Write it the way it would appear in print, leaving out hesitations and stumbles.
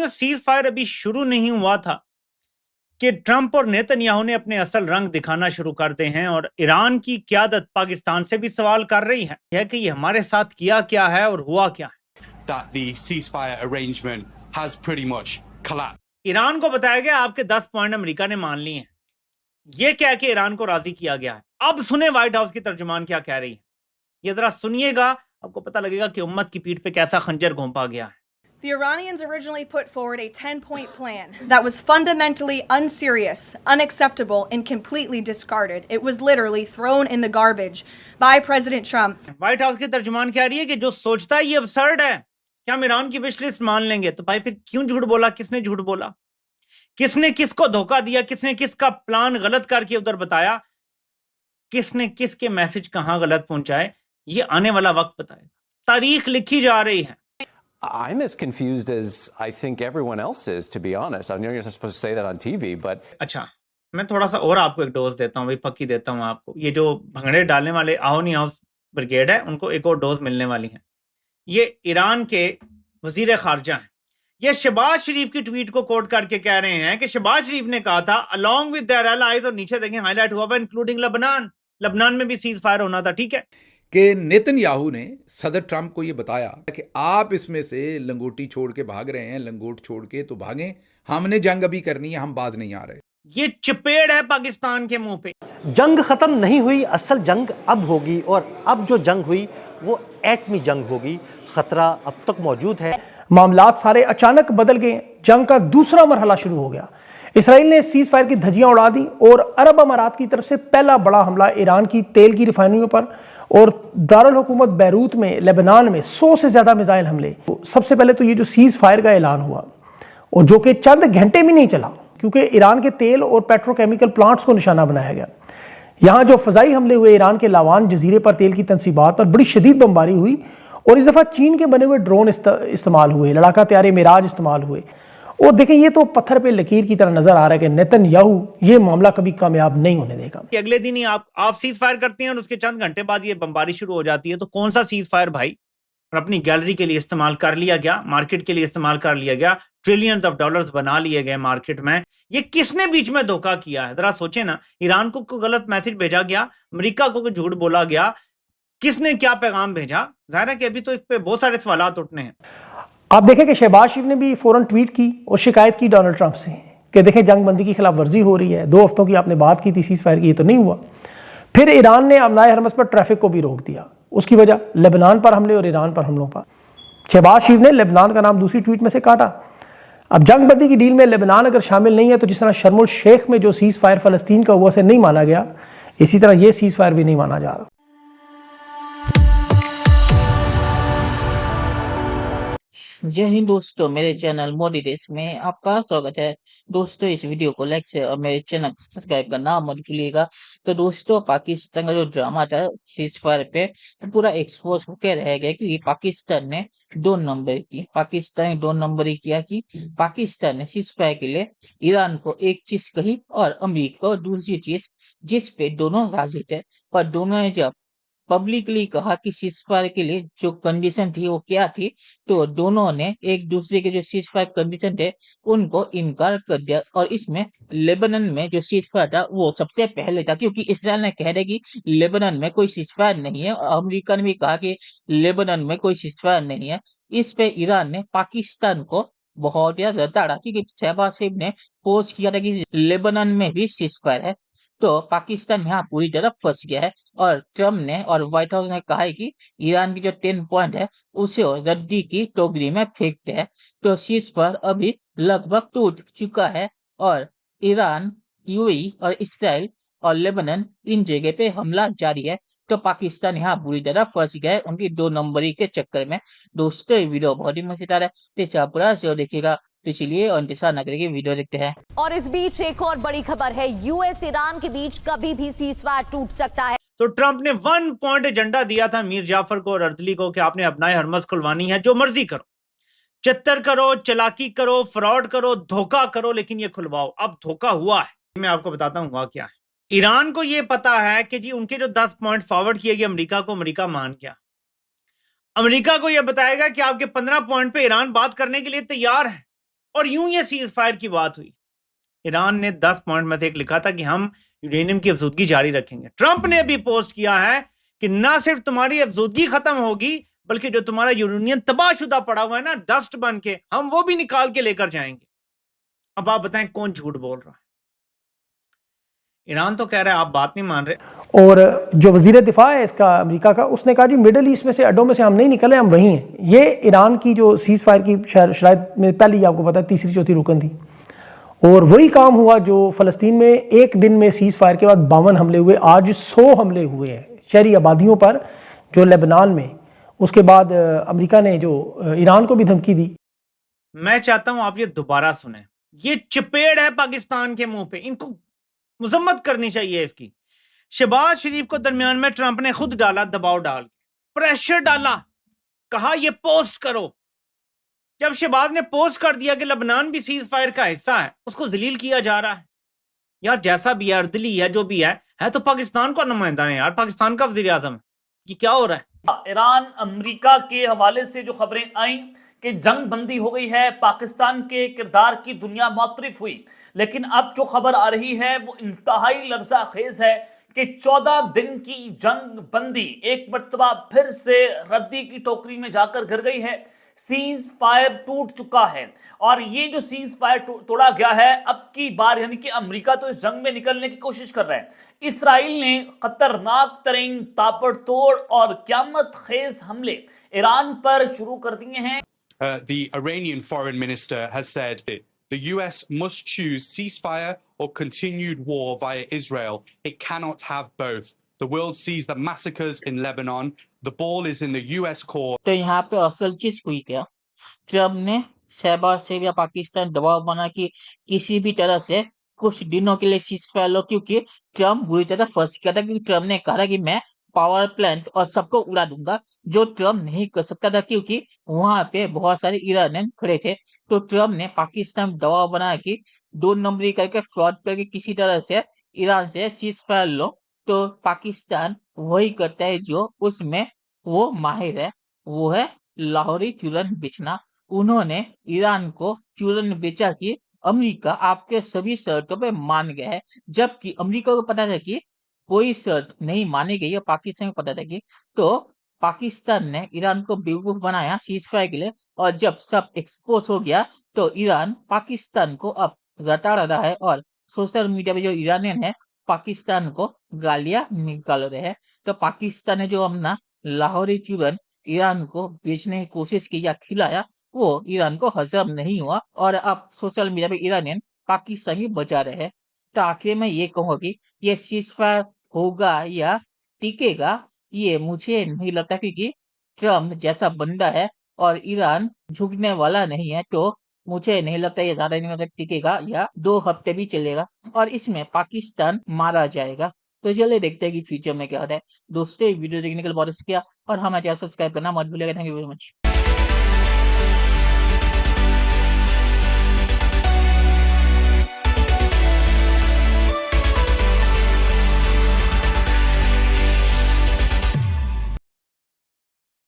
Cease fire अभी शुरू नहीं हुआ था कि ट्रंप और नेतन्याहू ने अपने असल रंग दिखाना शुरू कर दे हैं और ईरान की क़यादत पाकिस्तान से भी सवाल कर रही है कि ये हमारे साथ किया क्या है और हुआ क्या है। That the ceasefire arrangement has pretty much collapsed. Iran को बताया गया आपके 10 पॉइंट अमेरिका ने मान लिए हैं। ये क्या कि ईरान को राजी किया गया है। अब सुने व्हाइट हाउस की तर्जुमान क्या कह रही है, ये जरा सुनिएगा, आपको पता लगेगा कि उम्मत की पीठ पे कैसा खंजर घोंपा गया है। The Iranians originally put forward a 10-point plan that was fundamentally unserious, unacceptable, and completely discarded. It was literally thrown in the garbage by President Trump. White house की तर्जुमान कह रही है कि जो सोचता है ये अबसर्ड है कि हम ईरान की विश लिस्ट मान लेंगे, तो भाई फिर क्यों झूठ बोला? किसने झूठ बोला? किसने किसको धोखा दिया? किसने किसका प्लान गलत करके उधर बताया? किसने किसके मैसेज कहां गलत पहुंचाए? ये आने वाला वक्त बताएगा। तारीख लिखी जा रही है। I'm as confused as I think everyone else is, to be honest. I know you're not supposed to say that on TV, but अच्छा, मैं थोड़ा सा और आपको एक डोज देता हूँ भाई, पक्की देता हूँ आपको। ये जो भंगड़े डालने वाले आओ नहीं आओ ब्रिगेड है, उनको एक और डोज मिलने वाली है। ये ईरान के वजीर खारजा हैं। ये शहबाज शरीफ की ट्वीट को कोट करके कह रहे हैं कि शहबाज शरीफ ने कहा था अलोंग विद देयर एलाइज, और नीचे देखें हाईलाइट हुआ हुआ इंक्लूडिंग लेबनान। लेबनान में भी सीज फायर होना था, ठीक है। कि नेतन्याहू ने सदर ट्रंप को यह बताया कि आप इसमें से लंगोटी छोड़ के भाग रहे हैं, लंगोट छोड़ के तो भागें, हमने जंग अभी करनी है, हम बाज नहीं आ रहे। ये चपेड़ है पाकिस्तान के मुंह पे। जंग खत्म नहीं हुई, असल जंग अब होगी, और अब जो जंग हुई वो एटमी जंग होगी। खतरा अब तक मौजूद है। मामलात सारे अचानक बदल गए। जंग का दूसरा मरहला शुरू हो गया। इसराइल ने सीज फायर की धज्जियां उड़ा दी और अरब अमारात की तरफ से पहला बड़ा हमला ईरान की तेल की रिफाइनरियों पर और दारुल हुकूमत बैरूत में, लेबनान में 100 से ज़्यादा मिसाइल हमले। सबसे पहले तो ये जो सीज फायर का ऐलान हुआ और जो कि चंद घंटे भी नहीं चला, क्योंकि ईरान के तेल और पेट्रोकेमिकल प्लांट्स को निशाना बनाया गया। यहाँ जो फ़ज़ाई हमले हुए, ईरान के लावान जजीरे पर तेल की तनसीबात पर बड़ी शदीद बमबारी हुई और इस दफ़ा चीन के बने हुए ड्रोन इस्तेमाल हुए, लड़ाका तैयारे मिराज इस्तेमाल हुए। और देखें, ये तो पत्थर पे लकीर की तरह नजर आ रहा है कि नेतन्याहू ये मामला कभी कामयाब नहीं होने देगा। कि अगले दिन ही आप सीज फायर करते हैं और उसके चंद घंटे बाद ये बमबारी शुरू हो जाती है। तो कौन सा सीज फायर भाई? और अपनी गैलरी के लिए इस्तेमाल कर लिया गया, मार्केट के लिए इस्तेमाल कर लिया गया, ट्रिलियंस ऑफ डॉलर्स बना लिए गए मार्केट में। ये किसने बीच में धोखा किया है? जरा सोचे ना। ईरान को गलत मैसेज भेजा गया, अमेरिका को झूठ बोला गया, किसने क्या पैगाम भेजा? जाहिर है कि अभी तो इस पे बहुत सारे सवाल उठने हैं। आप देखें कि शहबाज शरीफ ने भी फौरन ट्वीट की और शिकायत की डोनाल्ड ट्रंप से कि देखें जंग बंदी की खिलाफ वर्जी हो रही है। 2 हफ्तों की आपने बात की थी सीज फायर की, ये तो नहीं हुआ। फिर ईरान ने अमनाए हरमस पर ट्रैफिक को भी रोक दिया। उसकी वजह लेबनान पर हमले और ईरान पर हमलों पर। शहबाज शरीफ ने लेबनान का नाम दूसरी ट्वीट में से काटा। अब जंग बंदी की डील में लेबनान अगर शामिल नहीं है तो जिस तरह शर्मुल शेख में जो सीज फायर फलस्तीन का हुआ उसे नहीं माना गया, इसी तरह ये सीज फायर भी नहीं माना जा रहा। जय हिंद दोस्तों, मेरे चैनल मोदी देश में आपका स्वागत है। दोस्तों, इस वीडियो को लाइक से और मेरे चैनल को सब्सक्राइब करना मत भूलिएगा। तो दोस्तों, पाकिस्तान का जो ड्रामा था सीज फायर पे, तो पूरा एक्सपोज होकर रह गया कि पाकिस्तान ने 2 नंबर की, पाकिस्तान ने 2 नंबर किया कि पाकिस्तान ने सीज फायर के लिए ईरान को एक चीज कही और अमेरिका को दूसरी चीज, जिस पे दोनों राजी थे। पर दोनों ने जब पब्लिकली कहा कि सीज फायर के लिए जो कंडीशन थी वो क्या थी, तो दोनों ने एक दूसरे के जो सीज फायर कंडीशन थे उनको इनकार कर दिया। और इसमें लेबनान में जो सीज फायर था वो सबसे पहले था, क्योंकि इसराइल ने कह रहा कि लेबनान में कोई सीज फायर नहीं है और अमेरिका ने भी कहा कि लेबनान में कोई सीज फायर नहीं है। इस पे ईरान ने पाकिस्तान को बहुत ज्यादा ताड़ा, क्योंकि शहबाज शरीफ ने पोस्ट किया था कि लेबनान में भी सीज फायर है। तो पाकिस्तान यहाँ पूरी तरह फंस गया है और ट्रम्प ने और व्हाइट हाउस ने कहा है कि ईरान की जो 10 पॉइंट है उसे रद्दी की टोकरी में फेंकते हैं। तो सीज पर अभी लगभग टूट चुका है और ईरान, यूएई और इसराइल और लेबनान इन जगह पे हमला जारी है। तो पाकिस्तान यहाँ बुरी तरह फंस गया है उनकी 2 नंबरी के चक्कर में। दोस्तों, ये वीडियो बहुत ही मजेदार है, तो इसे आप पूरा से देखिएगा। तो चलिए और इंतजार न करके वीडियो देखते हैं। और इस बीच एक और बड़ी खबर है, यूएस ईरान के बीच कभी भी सीज फायर टूट सकता है। तो ट्रंप ने 1 पॉइंट एजेंडा दिया था मीर जाफर को और अर्दली को कि आपने अपना हरमस खुलवानी है, जो मर्जी करो, चित्तर करो, चलाकी करो, फ्रॉड करो, धोखा करो, लेकिन ये खुलवाओ। अब धोखा हुआ है। मैं आपको बताता हूं हुआ क्या है। ईरान को यह पता है कि जी उनके जो 10 पॉइंट फॉरवर्ड किए गए अमेरिका को, अमेरिका मान गया। अमेरिका को यह बताएगा कि आपके 15 पॉइंट पे ईरान बात करने के लिए तैयार है। और यूं ये सीज फायर की बात हुई। ईरान ने 10 पॉइंट में से एक लिखा था कि हम यूरेनियम की अफजूदगी जारी रखेंगे। ट्रंप ने भी पोस्ट किया है कि ना सिर्फ तुम्हारी अफजूदगी खत्म होगी, बल्कि जो तुम्हारा यूरेनियम तबाहशुदा पड़ा हुआ है ना, डस्ट बन के, हम वो भी निकाल के लेकर जाएंगे। अब आप बताएं कौन झूठ बोल रहा है? ईरान तो कह रहा है आप बात नहीं मान रहे। और जो वजीर दिफा है इसका अमेरिका का, उसने कहा जी मिडल ईस्ट में से अड्डों में से हम नहीं निकले, हम वहीं हैं। ये ईरान की जो सीज फायर की शराइत में पहले ही आपको पता है तीसरी चौथी रुकन थी, और वही काम हुआ जो फ़लस्तीन में एक दिन में सीज फायर के बाद 52 हमले हुए, आज 100 हमले हुए हैं शहरी आबादियों पर जो लेबनान में। उसके बाद अमेरिका ने जो ईरान को भी धमकी दी। मैं चाहता हूं आप ये दोबारा सुने, ये चपेड़ है पाकिस्तान के मुंह पे, इनको मजम्मत करनी चाहिए इसकी। शहबाज शरीफ को दरमियान में ट्रंप ने खुद डाला, दबाव डाल प्रेशर डाला, कहा ये पोस्ट करो। जब शहबाज ने पोस्ट कर दिया कि लेबनान भी सीज फायर का हिस्सा है, उसको जलील किया जा रहा है। यार जैसा भी है, अर्दली है, जो भी है तो पाकिस्तान का नुमाइंदा है यार, पाकिस्तान का वजीर आजम है। ये क्या हो रहा है? ईरान अमेरिका के हवाले से जो खबरें आई कि जंग बंदी हो गई है, पाकिस्तान के किरदार की दुनिया मुतरिफ हुई, लेकिन अब जो खबर आ रही है वो इंतहाई लर्जा खेज है कि 14 दिन की जंग बंदी एक मर्तबा फिर से रद्दी की टोकरी में जाकर गिर गई है। सीज फायर टूट चुका है और ये जो सीज फायर तोड़ा गया है, अब की बार यानी कि अमेरिका तो इस जंग में निकलने की कोशिश कर रहा है। इसराइल ने खतरनाक तरीन ताबड़तोड़ और क़यामत खेज हमले ईरान पर शुरू कर दिए हैं। The Iranian foreign minister has said that the US must choose ceasefire or continued war via Israel. It cannot have both. The world sees the massacres in Lebanon. The ball is in the US court. तो यहाँ पे असल चीज हुई क्या, Trump ने शहबाज से या पाकिस्तान दबाव बना कि किसी भी तरह से कुछ दिनों के लिए सीज फायर लो, क्योंकि ट्रम्प बुरी तरह फंस गया था। क्योंकि ट्रम्प ने कहा कि मैं पावर प्लांट और सबको उड़ा दूंगा, जो ट्रम्प नहीं कर सकता था क्योंकि वहां पे बहुत सारे ईरानियन खड़े थे। तो ट्रम्प ने पाकिस्तान दबाव बनाया कि 2 नंबरी करके फ्रॉड करके किसी तरह से ईरान से सीज फायर लो। तो पाकिस्तान वही करता है जो उसमें वो माहिर है, वो है लाहौरी चूरन बेचना। उन्होंने ईरान को चूरन बेचा कि अमेरिका आपके सभी शर्तों पे मान गया है, जबकि अमेरिका को पता था कि कोई शर्त नहीं मानी गई है। पाकिस्तान को पता था कि, तो पाकिस्तान ने ईरान को बेवकूफ बनाया सीज फायर के लिए, और जब सब एक्सपोज हो गया तो ईरान पाकिस्तान को अब रटा रहा है और सोशल मीडिया पे जो ईरानियन है पाकिस्तान को गालियां निकाल रहे हैं। तो पाकिस्तान ने जो अपना लाहौरी चूरन ईरान को बेचने की कोशिश की या खिलाया, वो ईरान को हजम नहीं हुआ और अब सोशल मीडिया पे ईरानियन पाकिस्तान ही बचा रहे हैं। तो आखिर में ये कहूँगा कि ये सीज फायर होगा या टिकेगा, ये मुझे नहीं लगता, क्योंकि ट्रम्प जैसा बंदा है और ईरान झुकने वाला नहीं है। तो मुझे नहीं लगता ये ज्यादा दिनों तक टिकेगा या 2 हफ्ते भी चलेगा और इसमें पाकिस्तान मारा जाएगा। तो चलिए देखते हैं कि फ्यूचर में क्या होता है। दोस्तों वीडियो देखने के लिए बहुत शुक्रिया और हमारे चैनल सब्सक्राइब करना मत भूलिएगा। Thank you very much.